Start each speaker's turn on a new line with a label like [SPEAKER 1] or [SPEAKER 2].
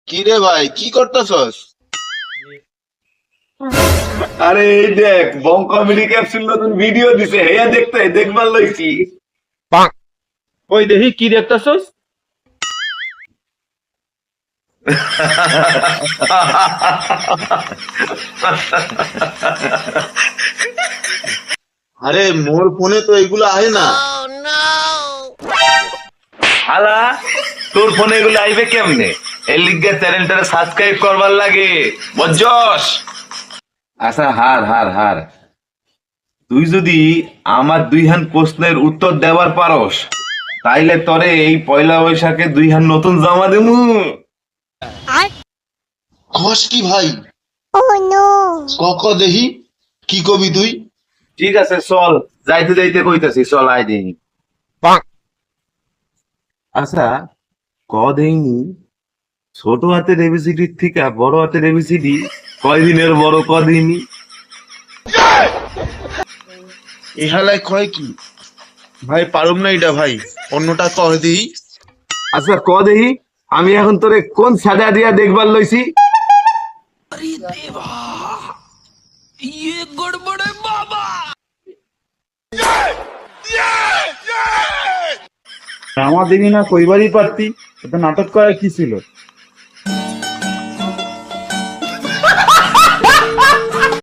[SPEAKER 1] কি রে ভাই, কি করতেছস?
[SPEAKER 2] আরে এই দেখ বং কমেডি ক্যাপসুল নতুন ভিডিও দিছে হেয়া দেখবার লইছি।
[SPEAKER 3] ওই দেখি কি দেখতেছস?
[SPEAKER 1] আরে মোর ফোনে তো এগুলো আহে না।
[SPEAKER 2] হালা তোর ফোনে এগুলো আইবে কেমনে? এর লিগে চ্যানেলটা সাবস্ক্রাইব করবার লাগে বুঝছস? আচ্ছা হার হার হার, তুই যদি আমার দুই হান প্রশ্নের উত্তর দেওয়ার পারস তাইলে তরে এই পয়লা বৈশাখে দুই হান নতুন জামা দেমু।
[SPEAKER 1] কস কি ভাই? ক দেখি, কি কবি তুই?
[SPEAKER 2] ঠিক আছে চল, যাইতে যাইতে কইতাছি, চল আই দিই। আচ্ছা ক দেইনি, ছোট হাতের এবিসিডি থেকে বড় হাতের এবিসিডি কয়দিনের বড় কদিনই?
[SPEAKER 1] এহালায় কয় কি ভাই? পারুম না এটা ভাই, অন্যটা কর দিই।
[SPEAKER 2] আচ্ছা ক দেহি, আমি এখন তোরে কোন সাদা দিয়া দেখবার লইছি?
[SPEAKER 3] আমার দিবি না কইবারই পারতি, এটা নাটক করা কি ছিল?